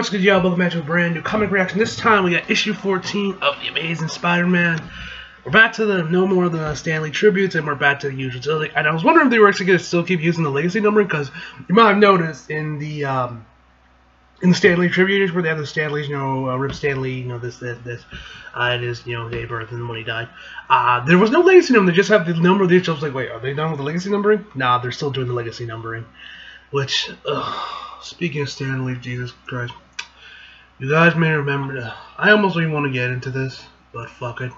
What's good, y'all? Welcome back to a brand new comic reaction. This time we got issue 14 of The Amazing Spider-Man. We're back to the no more of the Stan Lee tributes, and we're back to the usual. So, and I was wondering if they were actually going to still keep using the legacy numbering, because you might have noticed in the Stan Lee tributes where they have the Stan Lee's, Rip Stan Lee, this, it is, day of birth and when he died. There was no legacy number. They just have the number of the issue. I was like, wait, are they done with the legacy numbering? Nah, they're still doing the legacy numbering, which, speaking of Stan Lee, Jesus Christ. You guys may remember, I almost don't even want to get into this, but fuck it.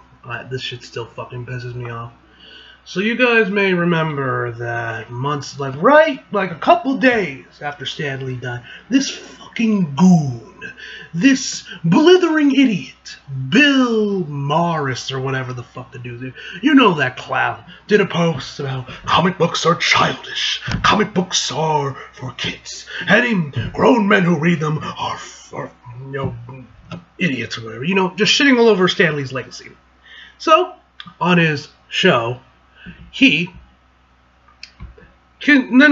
This shit still fucking pisses me off. So you guys may remember that months, like a couple days after Stan Lee died, this fucking goon, this blithering idiot, Bill Morris or whatever the fuck the dude is, that clown, did a post about comic books are childish, comic books are for kids, and grown men who read them are idiots or whatever, just shitting all over Stan Lee's legacy. So, on his show, then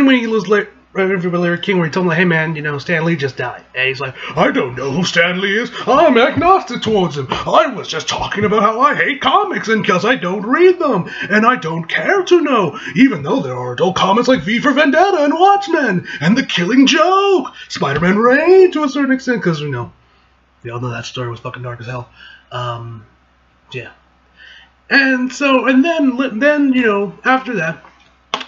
when he was right after Larry King, where he told him, like, hey man, Stan Lee just died. And he's like, I don't know who Stan Lee is. I'm agnostic towards him. I was just talking about how I hate comics and because I don't read them. And I don't care to know, even though there are adult comics like V for Vendetta and Watchmen and The Killing Joke, Spider-Man Reign to a certain extent, because we all know that story was fucking dark as hell. Yeah. And so, and then after that,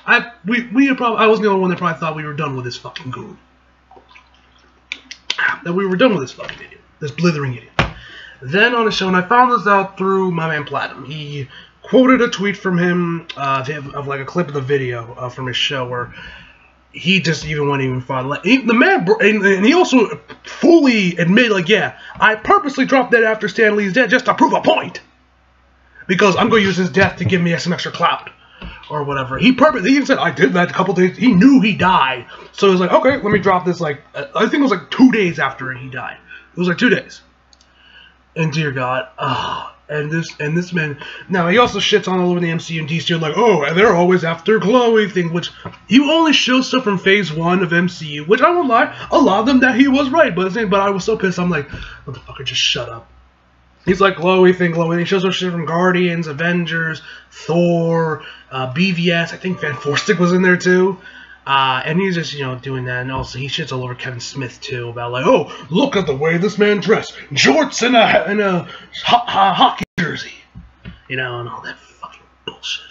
I was the only one that probably thought we were done with this fucking goon. That we were done with this fucking idiot. This blithering idiot. Then on the show, and I found this out through my man Platinum, he quoted a tweet from him of like a clip of the video from his show where he just went even farther. The man, and he also fully admitted, like, yeah, I purposely dropped that after Stan Lee's death just to prove a point. Because I'm going to use his death to give me some extra clout. Or whatever. He even said, I did that a couple days. He knew he died. So he was like, okay, let me drop this, I think it was like 2 days after he died. It was like 2 days. And dear God, and this man, now he also shits on all over the MCU and DC, like, oh, and they're always after Chloe thing, which he only shows stuff from phase 1 of MCU, which I won't lie, a lot of them that he was right, but I was so pissed, I'm like, motherfucker, just shut up. He's like, Chloe thing, he shows us shit from Guardians, Avengers, Thor, BVS, I think Van Forstig was in there too. And he's just, doing that, and also he shits all over Kevin Smith too, about like, oh, look at the way this man dressed, jorts and a hockey jersey, and all that fucking bullshit.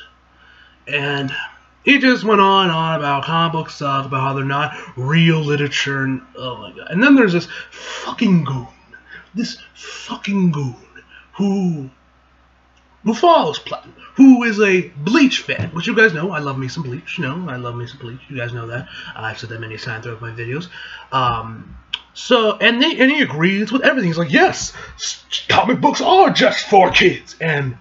And he just went on and on about comic book stuff, about how they're not real literature, and oh my god. And then there's this fucking goon. This fucking goon who follows Platinum, who is a Bleach fan, which you guys know. I love me some Bleach. I love me some Bleach. You guys know that. I've said that many times throughout my videos. So, and he agrees with everything. He's like, yes, comic books are just for kids. And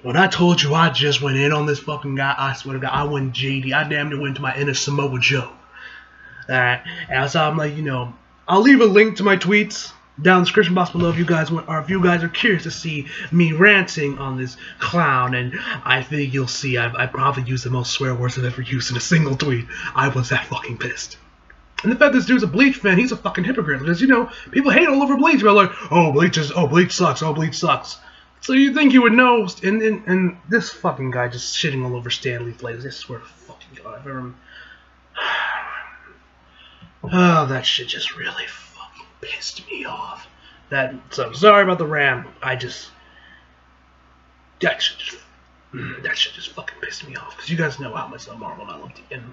when I told you I just went in on this fucking guy, I swear to God, I went JD. I damn near went to my inner Samoa Joe. Alright, and so I'm like, I'll leave a link to my tweets down in the description box below if you guys are curious to see me ranting on this clown, and I think you'll see I probably used the most swear words I've ever used in a single tweet. I was that fucking pissed. And the fact this dude's a Bleach fan, he's a fucking hypocrite, because people hate all over Bleach, but like, oh, Bleach sucks, oh, Bleach sucks. So you think you would know, and this fucking guy just shitting all over Stan Lee flavors. I swear to fucking God, I've ever... Oh, that shit just really fucking pissed me off. So sorry about the rant. That shit just fucking pissed me off. Because you guys know how much I love Marvel and I love it. And,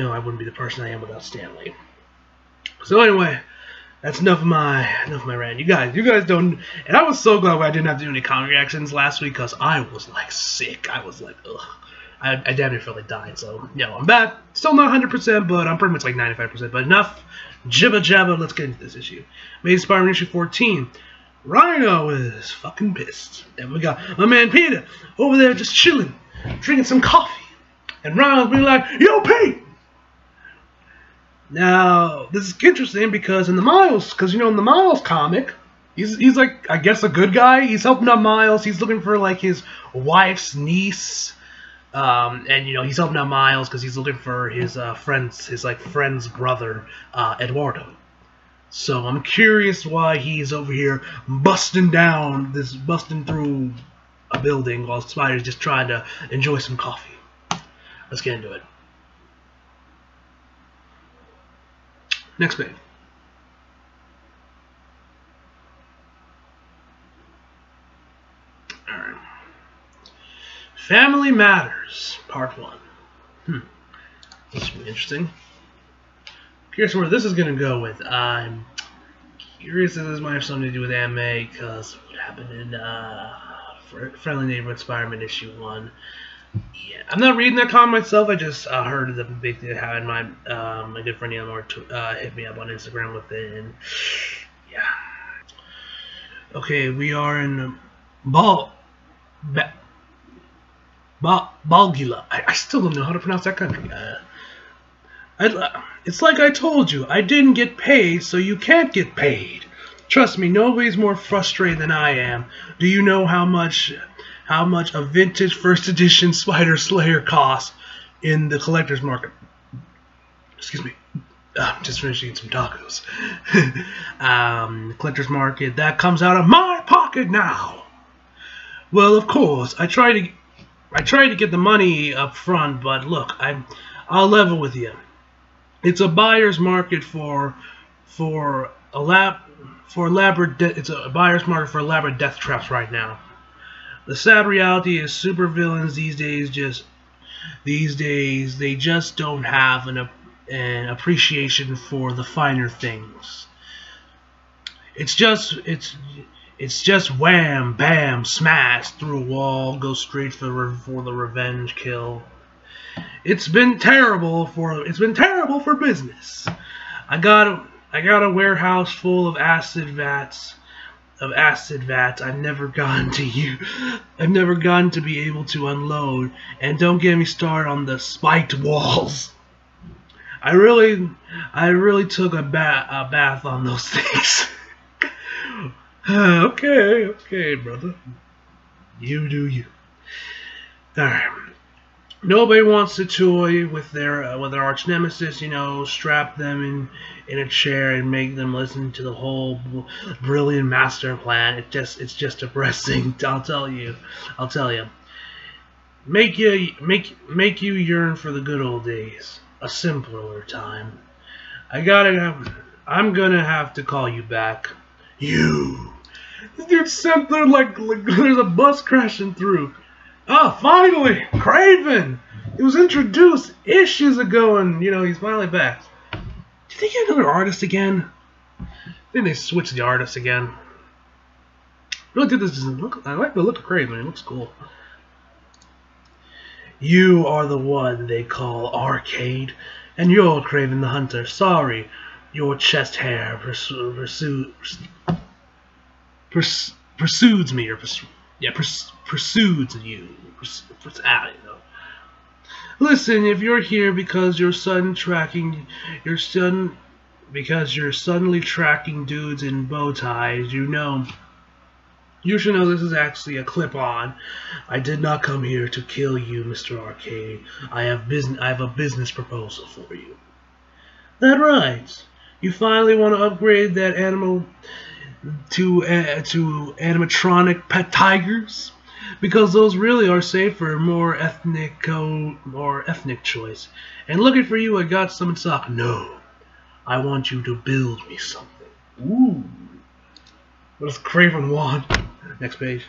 I wouldn't be the person I am without Stan Lee. So anyway, that's enough of my rant. You guys don't, and I was so glad I didn't have to do any comic reactions last week, because I was like sick. I was like, ugh. I damn near felt like dying, so, I'm back. Still not 100%, but I'm pretty much like 95%. But enough jibba jabba, let's get into this issue. Amazing Spider-Man issue 14. Rhino is fucking pissed. And we got my man Peter over there just chilling, drinking some coffee. And Rhino's being like, yo, Pete! Now, this is interesting because in the Miles comic, he's like, I guess, a good guy. He's helping out Miles. He's looking for, like, his wife's niece. And he's helping out Miles because he's looking for his friend's brother, Eduardo. So I'm curious why he's over here busting through a building while Spider's just trying to enjoy some coffee. Let's get into it. Next page. Alright. Family Matters, Part 1. This should be interesting. Curious where this is going to go with. I'm curious if this might have something to do with anime, because what happened in Friendly Neighborhood Spider-Man issue 1. Yeah, I'm not reading that comic myself. I just heard of the big thing that happened. My good friend Eleanor hit me up on Instagram with it, and yeah. Okay, we are in Balgila. I still don't know how to pronounce that country. It's like I told you. I didn't get paid, so you can't get paid. Trust me, nobody's more frustrated than I am. Do you know how much a vintage first edition Spider Slayer costs in the collector's market? Excuse me. I'm just finishing eating some tacos. Collector's market, that comes out of my pocket now. Well, of course, I try to get the money up front, but look, I'll level with you. It's a buyer's market for elaborate death traps right now. The sad reality is supervillains these days they just don't have an appreciation for the finer things. It's just wham, bam, smash through a wall, go straight for the revenge kill. It's been terrible for business. I got a warehouse full of acid vats. I've never gotten to be able to unload, and don't get me started on the spiked walls. I really took a bath on those things. Okay, brother. You do you. Alright. Nobody wants to toy with their arch nemesis, strap them in a chair and make them listen to the whole brilliant master plan. It's just depressing. I'll tell you. Make you yearn for the good old days, a simpler time. I'm gonna have to call you back. You. This dude sent there like there's a bus crashing through. Oh, finally! Craven! He was introduced issues ago, and, he's finally back. Do you think get another artist again? I think they switched the artist again. Really did this look. I like the look of Craven. It looks cool. You are the one they call Arcade, and you're Craven the Hunter. Sorry, your chest hair pursues me, or pursues you. Listen, if you're here because you're suddenly tracking dudes in bow ties, you should know this is actually a clip-on. I did not come here to kill you, Mr. Arcade. I have a business proposal for you. That right. You finally want to upgrade that animal to animatronic pet tigers? Because those really are safer, more ethnic choice. And looking for you, I got some in stock. No, I want you to build me something. Ooh, what does Craven want? Next page.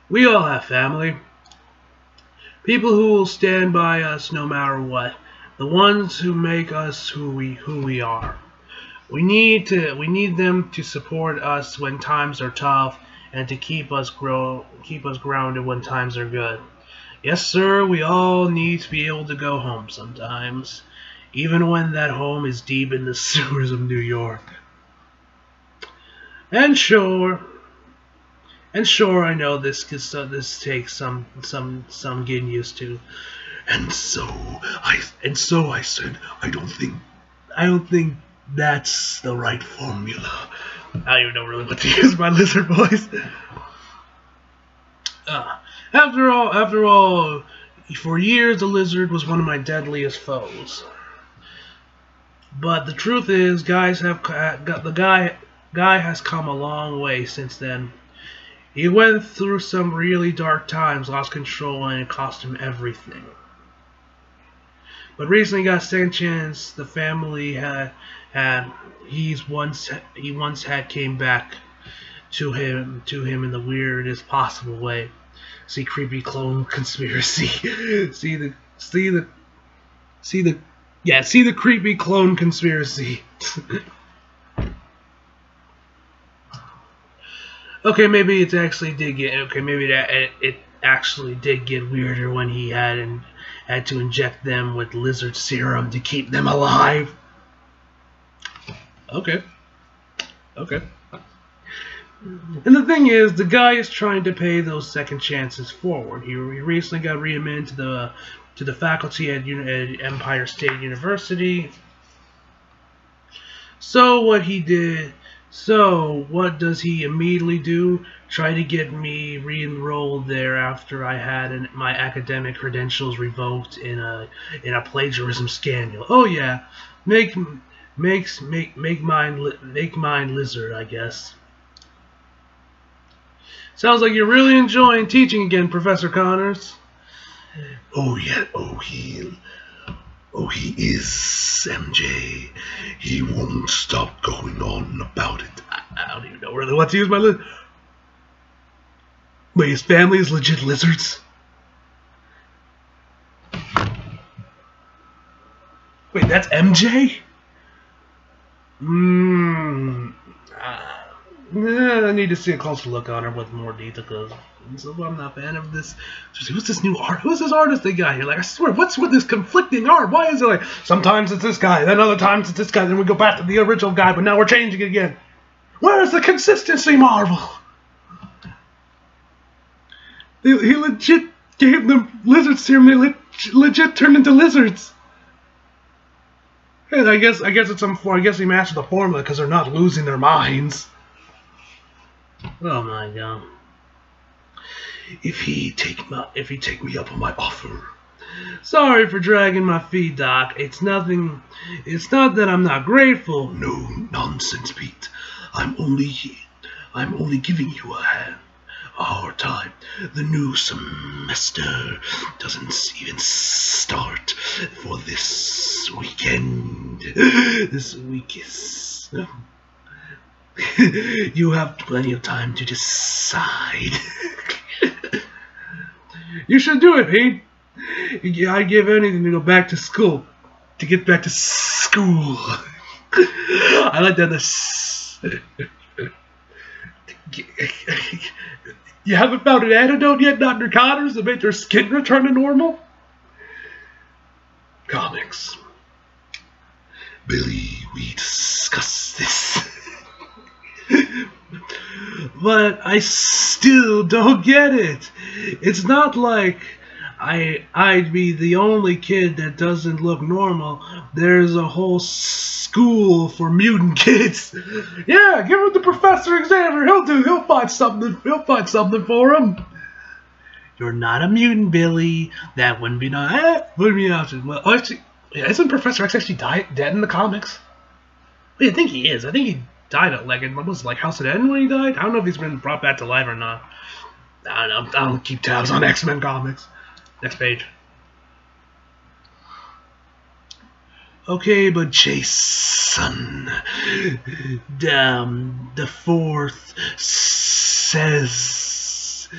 We all have family. People who will stand by us no matter what. The ones who make us who we are. We need them to support us when times are tough, and to keep us grounded when times are good. Yes, sir, we all need to be able to go home sometimes, even when that home is deep in the sewers of New York. And sure, I know this takes some getting used to. And so I said, I don't think that's the right formula. I don't even know really what to use my lizard voice. After all, for years the lizard was one of my deadliest foes. But the truth is, guy has come a long way since then. He went through some really dark times, lost control, and it cost him everything. But recently got a second chance. The family he once had came back to him in the weirdest possible way. See creepy clone conspiracy. see the creepy clone conspiracy. Okay, maybe it actually did get. Okay, maybe it actually did get weirder when he had to inject them with lizard serum to keep them alive. Okay. And the thing is, the guy is trying to pay those second chances forward. He recently got readmitted to the faculty at Empire State University. So what does he immediately do? Try to get me re-enrolled there after I had my academic credentials revoked in a plagiarism scandal. Oh yeah, make mine lizard, I guess. Sounds like you're really enjoying teaching again, Professor Connors. Oh yeah, he is, MJ. He won't stop going on about it. I don't even know really what to use my lizard. Wait, his family is legit lizards? Wait, that's MJ? I need to see a closer look on her with more detail, because I'm not a fan of this. Who's this new art? Who's this artist they got here? Like, I swear, what's with this conflicting art? Why is it like, sometimes it's this guy, then other times it's this guy, then we go back to the original guy, but now we're changing it again. Where's the consistency, Marvel? He legit gave them lizard serum, they legit turned into lizards. And I guess it's I guess he mastered the formula because they're not losing their minds. Oh my god. If he take me up on my offer. Sorry for dragging my feet, Doc. It's not that I'm not grateful. No nonsense, Pete. I'm only giving you a hard time. The new semester doesn't even start for this weekend. This week is... You have plenty of time to decide. You should do it, Pete. I'd give anything to go back to school. To get back to school. I like that. You haven't found an antidote yet, Dr. Connors, to make their skin return to normal? Comics. Billy, we discussed this. But I still don't get it. It's not like I'd be the only kid that doesn't look normal. There's a whole school for mutant kids. Yeah, give him the Professor Xavier. He'll find something. He'll find something for him. You're not a mutant, Billy. That wouldn't be nice. Wouldn't be nice. Well, actually, yeah, isn't Professor X actually dead in the comics? Wait, I think he is. I think he died at what was it, like House of Eden when he died? I don't know if he's been brought back to life or not. I don't know. I don't keep tabs on X-Men comics. Next page. Okay, but Jason, the fourth says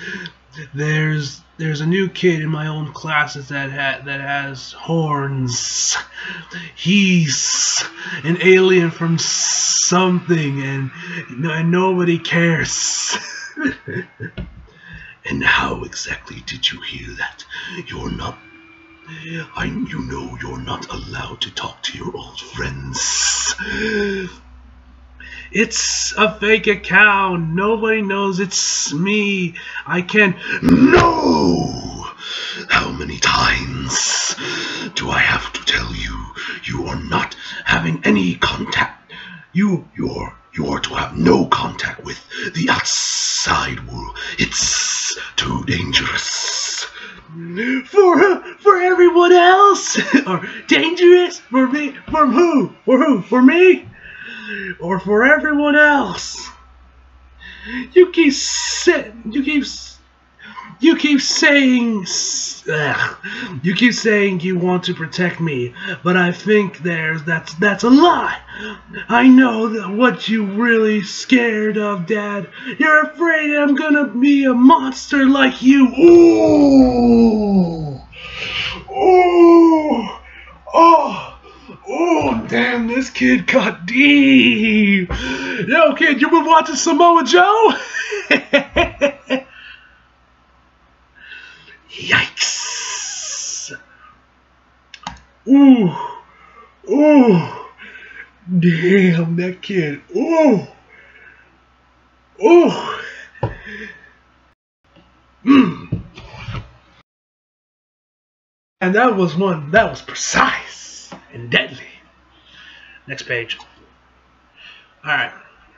there's a new kid in my own classes that has horns. He's an alien from something, and nobody cares. And how exactly did you hear that? You're not allowed to talk to your old friends. It's a fake account. Nobody knows it's me. I can't. No! How many times do I have to tell you? You are not having any contact. You are to have no contact with the outside world. It's too dangerous. For everyone else? Or dangerous? For me? For who? For who? For me? Or for everyone else? You keep saying you want to protect me, but I think that's a lie. I know that what you really scared of, Dad. You're afraid I'm gonna be a monster like you. Ooh, ooh, oh. Oh, damn, this kid got deep. Yo, kid, you been watching Samoa Joe? Yikes. Ooh. Ooh. Damn, that kid. Ooh. Ooh. Mmm. And that was precise and deadly. Next page. Alright,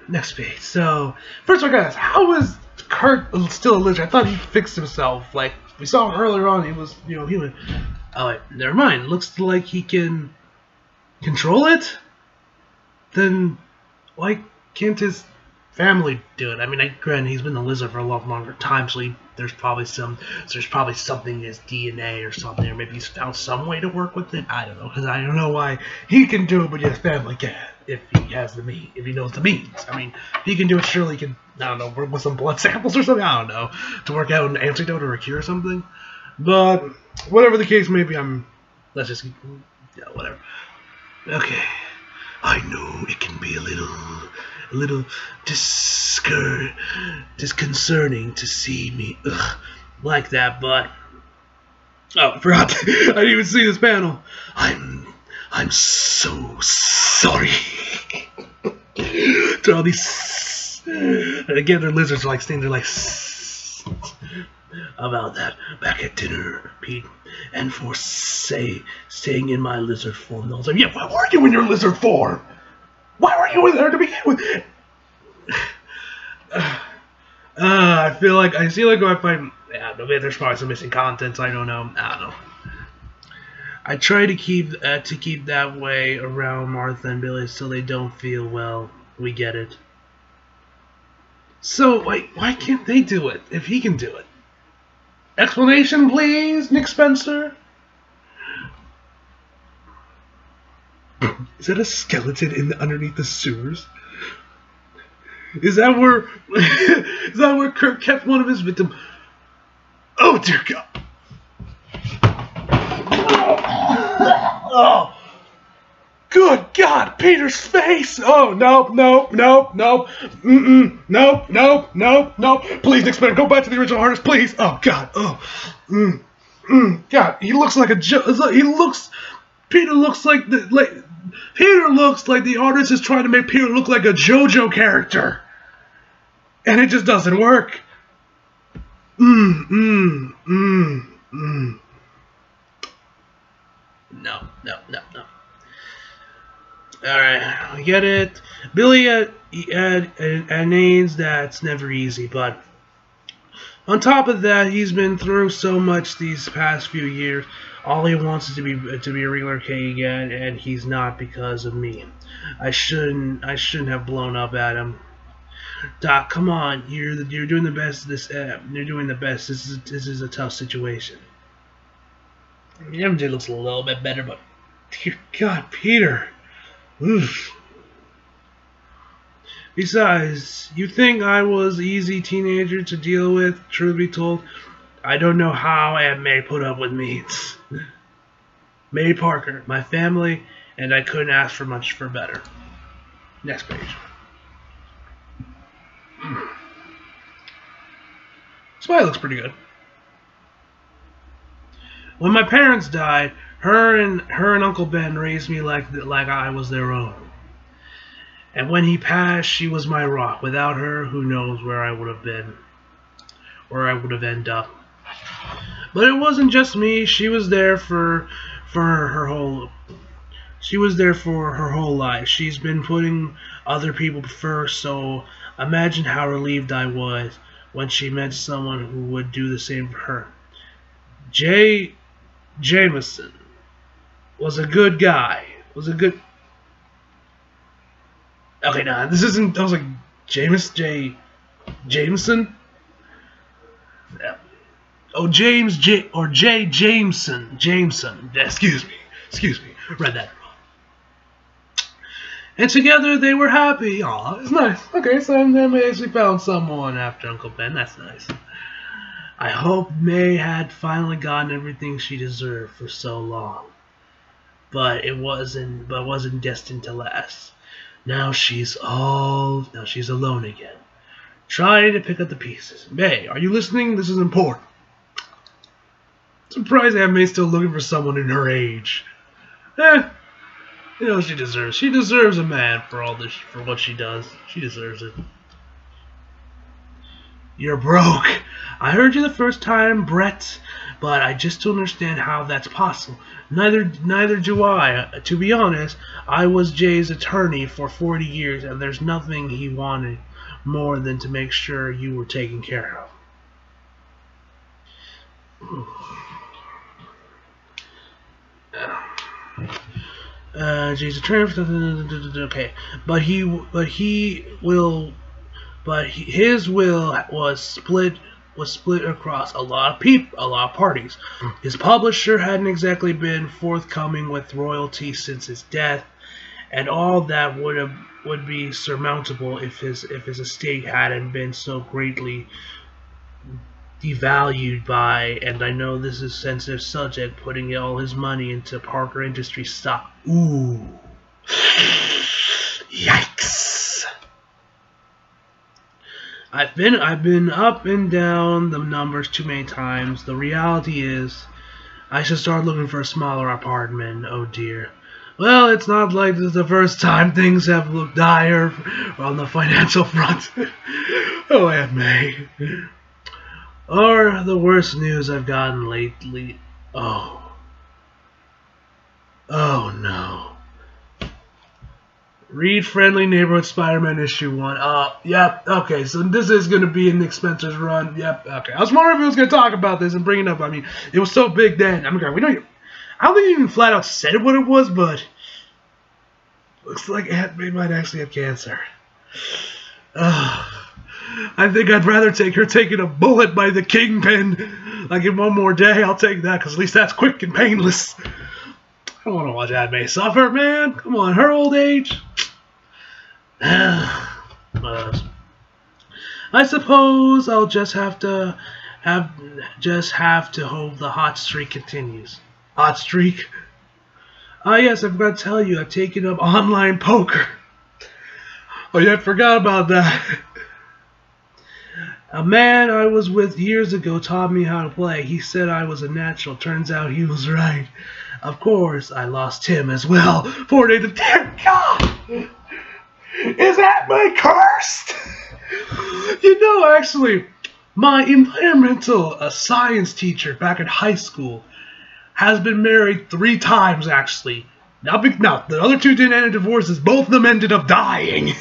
next page. So, first of all, guys, how is Kurt still a lizard? I thought he fixed himself. Like, we saw him earlier on, he was, human. Oh, wait, never mind. Looks like he can control it? Then, why can't his family do it? I mean, granted, he's been a lizard for a lot longer time, so there's probably something in his DNA or something, or maybe he's found some way to work with it. I don't know, because I don't know why he can do it, but his family can't. If he has if he knows the means. I mean, he can do it. Surely he can. I don't know, work with some blood samples or something. I don't know, to work out an antidote or a cure or something. But whatever the case may be, let's just whatever. Okay, I know it can be a little disconcerting to see me like that, but oh, I forgot. I didn't even see this panel. I'm so sorry. To all these, and again, their lizards are like staying there like about that back at dinner, Pete, and for staying in my lizard form. I was like, yeah, why were you in your lizard form? Why were you in there to begin with? I feel like I find, maybe there's probably some missing content. I don't know. I try to keep that way around Martha and Billy so they don't feel well. We get it. So why can't they do it if he can do it? Explanation, please, Nick Spencer. Is that a skeleton underneath the sewers? Is that where Kurt kept one of his victims? Oh dear God! Oh, good God! Peter's face! Oh nope! Nope! Please, Nick Spencer, go back to the original artist, please. Oh God! Oh, God! He looks like Peter looks like the artist is trying to make Peter look like a JoJo character, and it just doesn't work. No. Alright, I get it. Billy had AIDS, that's never easy, but on top of that, he's been through so much these past few years. All he wants is to be a regular K again, and he's not because of me. I shouldn't have blown up at him. Doc, come on, you're doing the best. You're doing the best. This is a tough situation. MJ looks a little bit better, but dear God, Peter. Oof. Besides, you think I was an easy teenager to deal with? Truth be told, I don't know how Aunt May put up with me. May Parker, my family, and I couldn't ask for much better. Next page. Spy looks pretty good. When my parents died, her and Uncle Ben raised me like I was their own. And when he passed, she was my rock. Without her, who knows where I would have been, where I would have ended up. But it wasn't just me. She was there for her whole life. She's been putting other people first. So imagine how relieved I was when she met someone who would do the same for her. J. Jameson was a good guy. Okay, nah, this isn't. I was like, Jameson? Yeah. Oh, J. Jameson. Excuse me. Read that wrong. And together they were happy. Aw, it's nice. Okay, so they actually found someone after Uncle Ben. That's nice. I hope May had finally gotten everything she deserved for so long. But it wasn't destined to last. Now she's alone again. Trying to pick up the pieces. May, are you listening? This is important. Surprised Aunt May's still looking for someone in her age. She deserves. She deserves a man for all this, for what she does. She deserves it. You're broke. I heard you the first time, Brett, but I just don't understand how that's possible. Neither do I. To be honest, I was Jay's attorney for 40 years, and there's nothing he wanted more than to make sure you were taken care of. Jay's attorney. Okay, his will was split across a lot of parties. His publisher hadn't exactly been forthcoming with royalties since his death, and all that would be surmountable if his estate hadn't been so greatly devalued by, and I know this is a sensitive subject, putting all his money into Parker Industries stock. Ooh. Yikes. I've been up and down the numbers too many times. The reality is, I should start looking for a smaller apartment. Oh dear. Well, it's not like this is the first time things have looked dire on the financial front. Oh, Aunt May. Or the worst news I've gotten lately. Oh no. Read Friendly Neighborhood Spider-Man issue 1. Yep, okay, so this is going to be in Nick Spencer's run. Yep, okay. I was wondering if he was going to talk about this and bring it up. I mean, it was so big then. I don't think he even flat out said what it was, but looks like Aunt May might actually have cancer. I think I'd rather take her taking a bullet by the Kingpin. Like in one more day, I'll take that, because at least that's quick and painless. I don't want to watch Aunt May suffer, man. Come on, her old age. I suppose I'll just have to hope the hot streak continues. Hot streak? Yes, I forgot to tell you, I've taken up online poker. Oh yeah, I forgot about that. A man I was with years ago taught me how to play. He said I was a natural. Turns out he was right. Of course, I lost him as well. 4 days of dear God! Is that my cursed? Actually, my environmental science teacher back in high school has been married 3 times, actually. Now, the other 2 didn't end in divorces. Both of them ended up dying.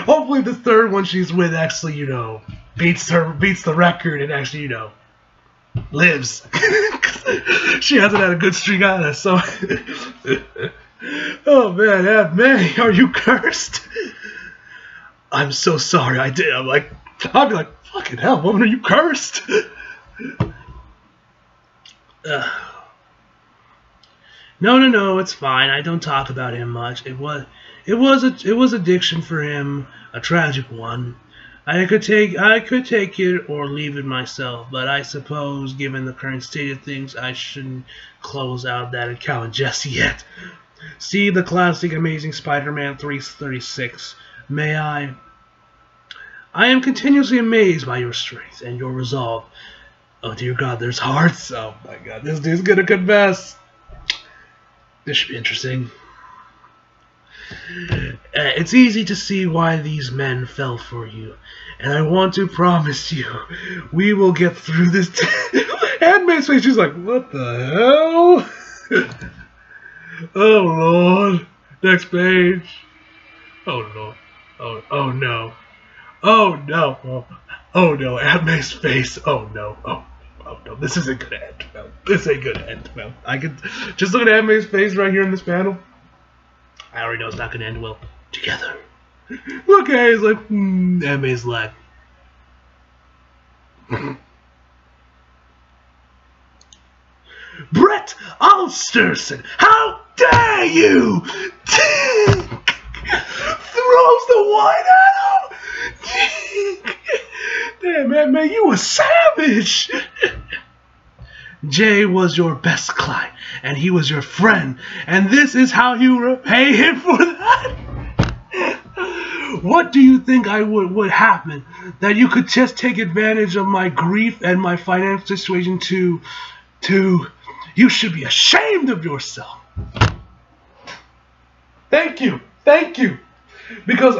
Hopefully the 3rd one she's with actually, beats the record and actually, lives. She hasn't had a good streak either, so. Oh man, Aunt May, are you cursed? I'm so sorry, I did. I'd be like, fucking hell, woman, are you cursed? No, it's fine. I don't talk about him much. It was addiction for him, a tragic one. I could take it or leave it myself, but I suppose, given the current state of things, I shouldn't close out that account just yet. See the classic Amazing Spider-Man 336. May I? I am continuously amazed by your strength and your resolve. Oh dear God, there's hearts. Oh my God, this dude's gonna confess. This should be interesting. It's easy to see why these men fell for you, and I want to promise you, we will get through this. Aunt May's face, she's like, what the hell? Oh Lord. Next page. Oh no. Oh no. Oh no. Oh no. Aunt May's face. Oh no. no, this isn't gonna end well. This ain't gonna end well. I could just look at Anme's face right here in this panel. I already know it's not gonna end well. Together. Look at he's like, Anme's like. Brett Alsterson, how dare you! Throws the wine at him! Damn, man, you a savage! Jay was your best client, and he was your friend, and this is how you repay him for that? What do you think would happen? That you could just take advantage of my grief and my financial situation to you should be ashamed of yourself. Thank you. Because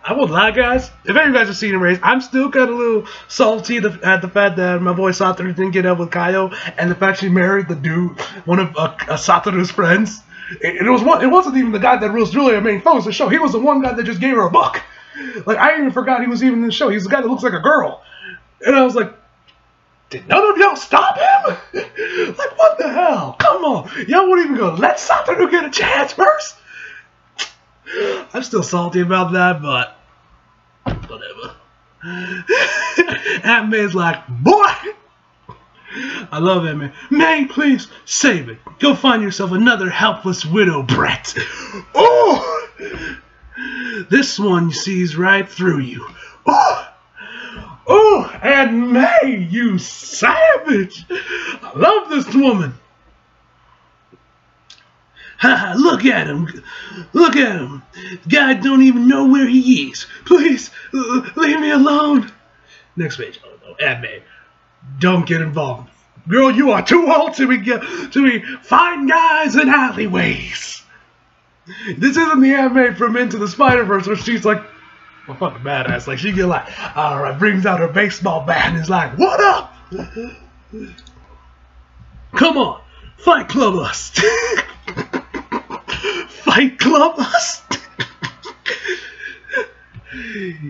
I won't lie, guys. If any of you guys have seen Erased, I'm still kind of a little salty at the fact that my boy Satoru didn't get up with Kaio, and the fact she married the dude, one of Satoru's friends. It wasn't even the guy that was really a main focus of the show. He was the one guy that just gave her a buck. Like, I even forgot he was even in the show. He's the guy that looks like a girl. And I was like, did none of y'all stop him? Like, what the hell? Come on. Y'all won't even go, let Satoru get a chance first? I'm still salty about that, but whatever. Aunt May's like, boy! I love that, man. May, please, save it. Go find yourself another helpless widow, Brett. Oh! This one sees right through you. Oh! Oh, and May, you savage! I love this woman. Ha! Look at him. Look at him. Guy don't even know where he is. Please, leave me alone. Next page. Oh, no, Aunt May. Don't get involved. Girl, you are too old to be finding guys in alleyways. This isn't the Aunt May from Into the Spider-Verse where she's like, well, fucking badass. Like, she get like, alright, brings out her baseball bat and is like, what up? Come on, Fight Club us. Fight Club us?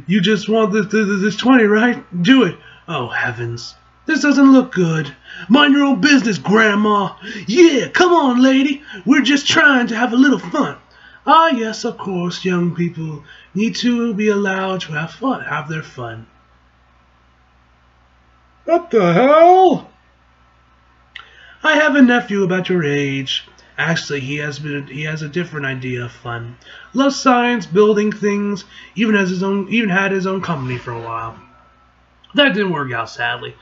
You just want this 20, right? Do it. Oh, heavens. This doesn't look good. Mind your own business, Grandma. Yeah, come on, lady. We're just trying to have a little fun. Ah, yes, of course, young people need to be allowed to have fun, have their fun. What the hell? I have a nephew about your age. Actually, he has a different idea of fun. Loves science, building things, even had his own company for a while. That didn't work out, sadly.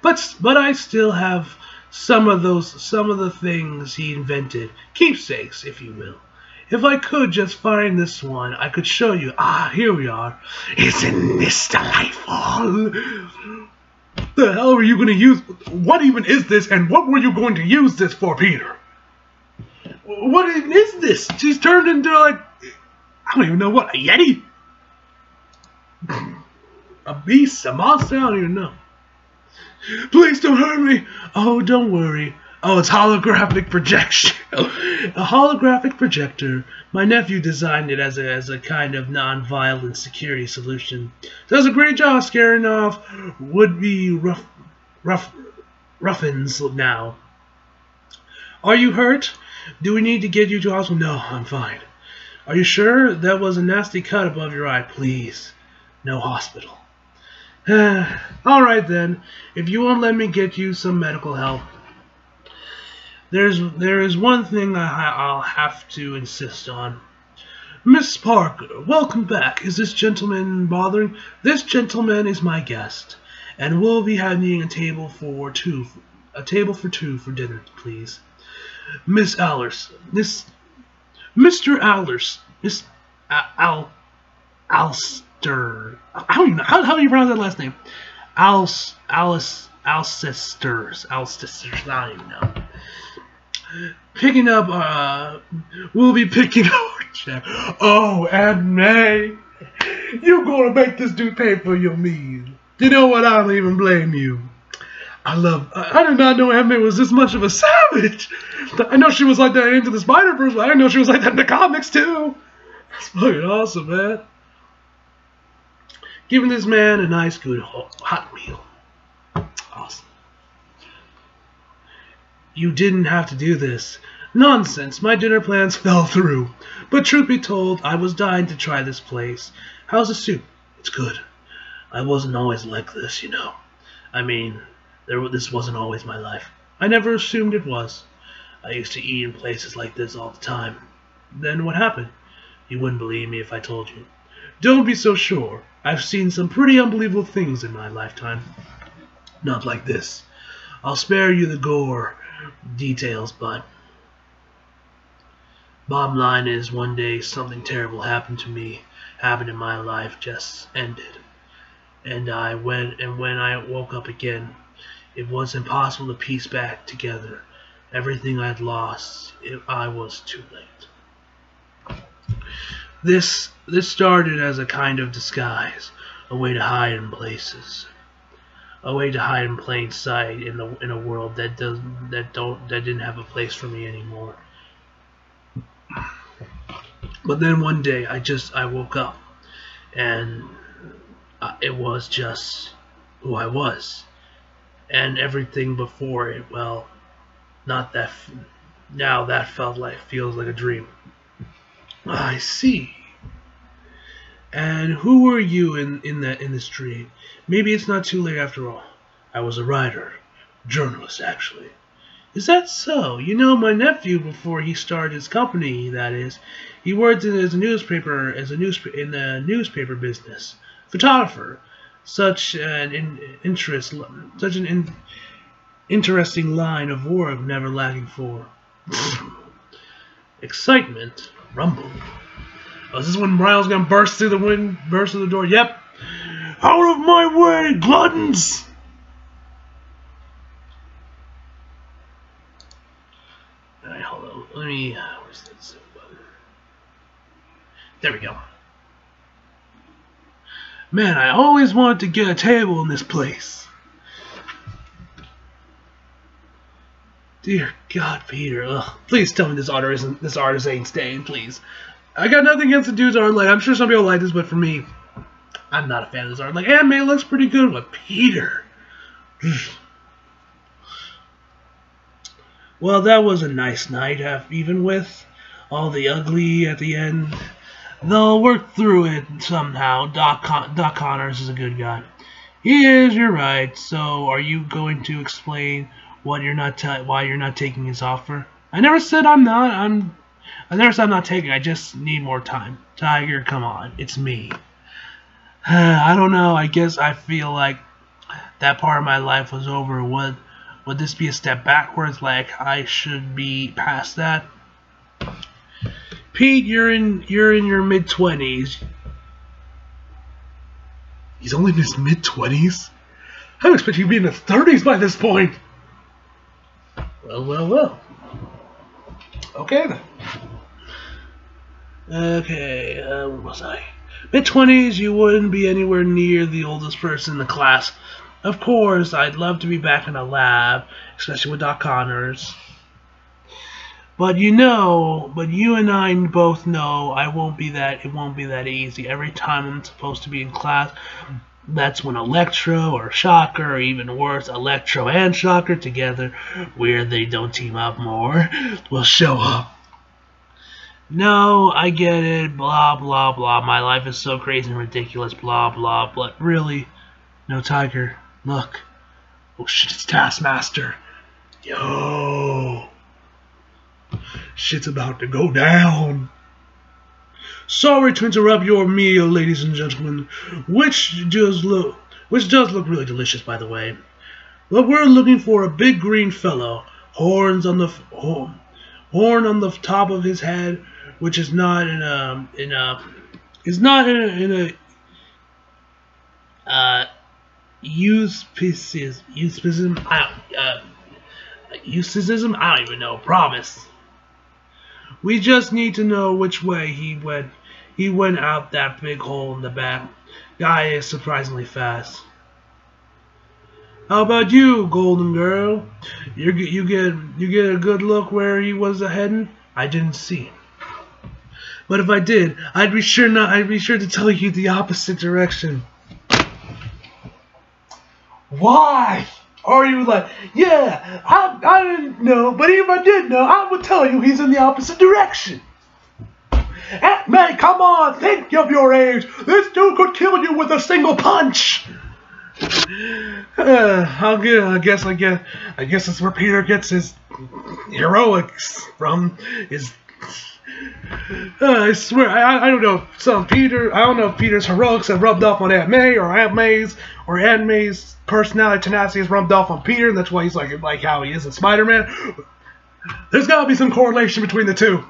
But I still have some of the things he invented, keepsakes, if you will. If I could just find this one, I could show you. Ah, here we are. Isn't this delightful? The hell are you going to use? What even is this, and what were you going to use this for, Peter? What even is this? She's turned into, like, I don't even know what, a Yeti? A beast, a monster, I don't even know. Please don't hurt me. Oh, don't worry. Oh, it's holographic projection. A holographic projector. My nephew designed it as a kind of non-violent security solution. Does a great job scaring off would-be ruffians now. Are you hurt? Do we need to get you to hospital? No, I'm fine. Are you sure? That was a nasty cut above your eye. Please. No hospital. Alright then. If you won't let me get you some medical help. There is one thing I'll have to insist on. Miss Parker, welcome back. Is this gentleman bothering? This gentleman is my guest, and we'll be having a table for two for dinner, please. Miss Allers, Mr. Allers, Miss Alster. I don't even know how do you pronounce that last name? Alcesters. I don't even know. Picking up, we'll be picking up. Oh, Aunt May, you're gonna make this dude pay for your meal. You know what? I don't even blame you. I did not know Aunt May was this much of a savage. I know she was like that Into the Spider-Verse, but I didn't know she was like that in the comics too. That's fucking awesome, man. Giving this man a nice, good hot meal. Awesome. You didn't have to do this. Nonsense, my dinner plans fell through. But truth be told, I was dying to try this place. How's the soup? It's good. I wasn't always like this, you know. I mean, this wasn't always my life. I never assumed it was. I used to eat in places like this all the time. Then what happened? You wouldn't believe me if I told you. Don't be so sure. I've seen some pretty unbelievable things in my lifetime. Not like this. I'll spare you the gore details, but bottom line is one day something terrible happened in my life, just ended. And when I woke up again, it was impossible to piece back together everything I'd lost. I was too late. This started as a kind of disguise, a way to hide in places, a way to hide in plain sight in a world that didn't have a place for me anymore. But then one day I woke up, and it was just who I was, and everything before it, well, not that. Now that feels like a dream. I see. And who were you in this dream? Maybe it's not too late after all. I was a writer, journalist actually. Is that so? You know, my nephew, before he started his company, that is, he worked in the newspaper business. Photographer. Such an interesting line of work, never lacking for excitement. Rumble. Oh, is this when Miles gonna burst through the door? Yep. Out of my way, gluttons! Alright, hold on. Let me. Where's that zip button? There we go. Man, I always wanted to get a table in this place. Dear God, Peter. Ugh. Please tell me this artist ain't staying, please. I got nothing against the dude's art. Like, I'm sure some people like this, but for me, I'm not a fan of this art. Like, anime looks pretty good, but Peter. Well, that was a nice night, even with all the ugly at the end. They'll work through it somehow. Doc Connors is a good guy. He is, you're right. So, are you going to explain why you're not taking his offer? I never said I'm not. I never said I'm not taking. I just need more time. Tiger, come on. It's me. I don't know. I guess I feel like that part of my life was over. Would this be a step backwards? Like I should be past that? Pete, you're in your mid-20s. He's only in his mid-20s? I would expect you to be in his 30s by this point. Well. Okay then. Okay, where was I? Mid-20s, you wouldn't be anywhere near the oldest person in the class. Of course, I'd love to be back in a lab, especially with Doc Connors. But you and I both know it won't be that easy. Every time I'm supposed to be in class, that's when Electro or Shocker, or even worse, Electro and Shocker together, where they don't team up more, will show up. No, I get it, blah, blah, blah. My life is so crazy and ridiculous, blah, blah, but really, no, Tiger, look. Oh shit, it's Taskmaster. Yo. Shit's about to go down. Sorry to interrupt your meal, ladies and gentlemen, which does look really delicious, by the way. But we're looking for a big green fellow, horn on the top of his head, which is not euphemism. I don't even know. Promise. We just need to know which way he went. He went out that big hole in the back. Guy is surprisingly fast. How about you, Golden Girl? You get a good look where he was heading? I didn't see him. But if I did, I'd be sure to tell you the opposite direction. Why? Or are you like, yeah, I didn't know, but if I did know, I would tell you he's in the opposite direction. Aunt May, come on, think of your age. This dude could kill you with a single punch. I guess that's where Peter gets his heroics from. I swear, I don't know. I don't know if Peter's heroics have rubbed off on Aunt May, or Aunt May's personality tenacity has rubbed off on Peter, and that's why he's like how he is in Spider-Man. There's gotta be some correlation between the two.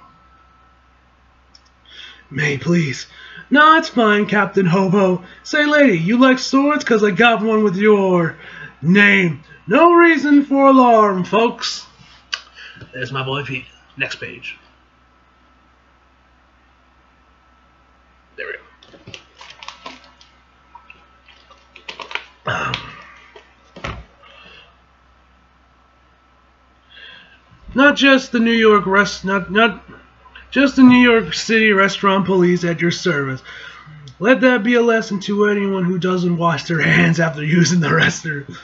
May, please. No, it's fine, Captain Hobo. Say, lady, you like swords? 'Cause I got one with your name. No reason for alarm, folks. There's my boy Pete. Next page. There we go. Not just the New York City restaurant police at your service. Let that be a lesson to anyone who doesn't wash their hands after using the restroom,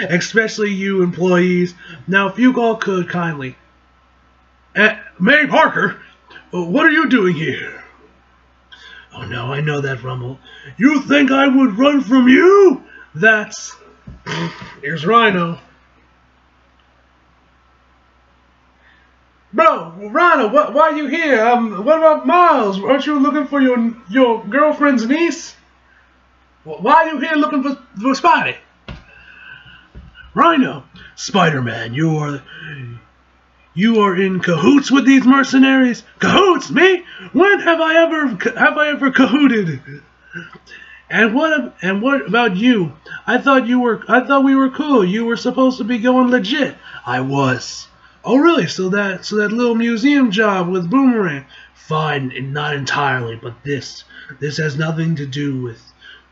especially you employees. Now, if you all could kindly. May Parker, what are you doing here? Oh no, I know that rumble. You think I would run from you? That's... Here's Rhino. Bro, Rhino, why are you here? What about Miles? Aren't you looking for your girlfriend's niece? Why are you here looking for Spidey? Rhino, Spider-Man, you are in cahoots with these mercenaries? Cahoots? Me? When have I ever cahooted? And what about you? I thought we were cool. You were supposed to be going legit. I was. Oh really? So that little museum job with Boomerang? Fine, and not entirely, but this has nothing to do with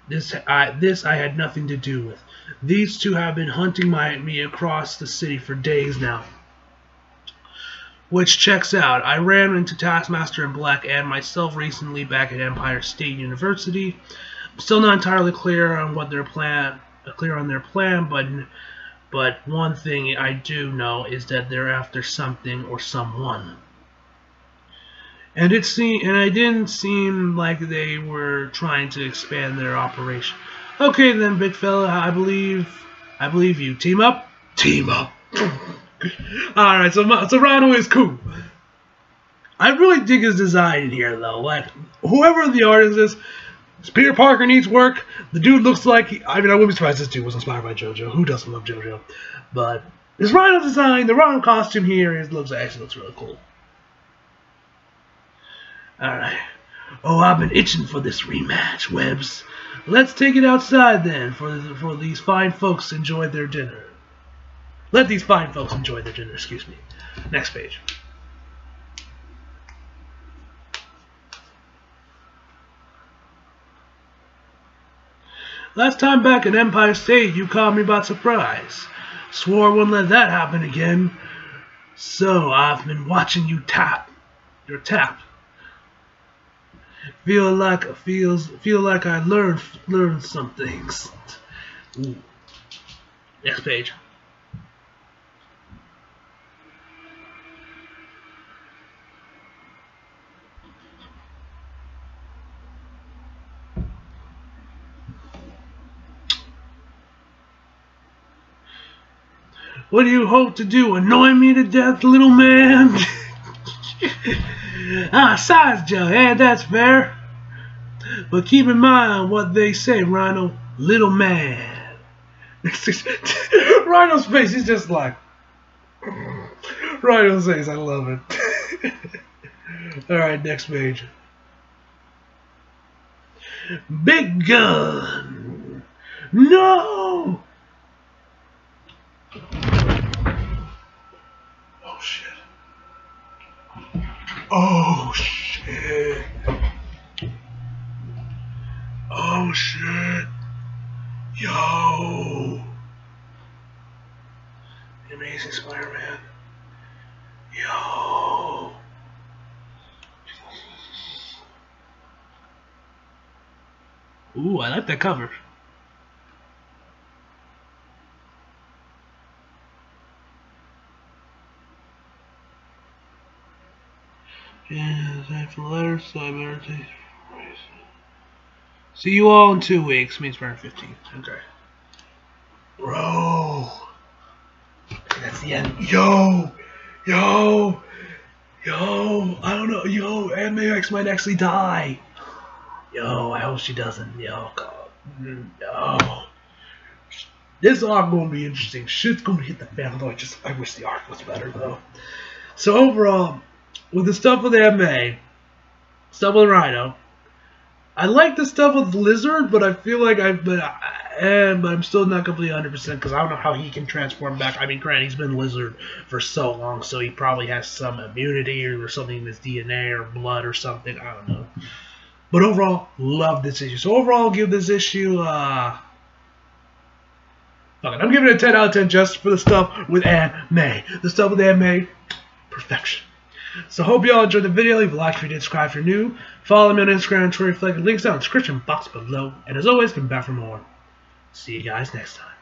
this. I had nothing to do with. These two have been hunting me across the city for days now. Which checks out. I ran into Taskmaster and Black and myself recently back at Empire State University. I'm still not entirely clear on their plan, but one thing I do know is that they're after something or someone. And it didn't seem like they were trying to expand their operation. Okay then, big fella, I believe you. Team up? Team up. Alright, so Rhino is cool. I really dig his design in here though. Like, whoever the artist is, Peter Parker needs work. The dude looks like... I wouldn't be surprised this dude was inspired by JoJo. Who doesn't love JoJo? But his Rhino design, the Rhino costume here, looks really cool. Alright. Oh, I've been itching for this rematch, Webbs. Let's take it outside then, for these fine folks to enjoy their dinner. Let these fine folks enjoy their dinner, excuse me. Next page. Last time back at Empire State, you caught me by surprise. Swore I wouldn't let that happen again. So, I've been watching you tap. Your tap. Feel like I learned some things. Ooh. Next page. What do you hope to do? Annoy me to death, little man? Size judge, yeah, that's fair. But keep in mind what they say, Rhino. Little man. Rhino's face is just like... Rhino's face, I love it. Alright, next page. Big gun. No! Oh shit. Oh shit. Oh shit. Yo. The Amazing Spider-Man. Yo. Ooh, I like that cover. Yeah, time for the letter, so I better take. See you all in 2 weeks. Means we're 15. Okay. Bro. That's the end. Yo. I don't know. Yo, MAX might actually die. Yo, I hope she doesn't. Yo, God. Yo. This arc gonna be interesting. Shit's gonna hit the fan. Although I wish the arc was better though. So overall, with the stuff with MA, stuff with Rhino, I like the stuff with Lizard, but I feel like but I'm still not completely 100% because I don't know how he can transform back. I mean, granted, he's been Lizard for so long, so he probably has some immunity or something in his DNA or blood or something. I don't know. But overall, love this issue. So overall, I'll give this issue, fuck it, I'm giving it a 10 out of 10 just for the stuff with Aunt May. The stuff with Aunt May, perfection. So hope you all enjoyed the video. Leave a like if you did, subscribe if you're new. Follow me on Instagram and Twitter. Links down in the description box below. And as always, come back for more. See you guys next time.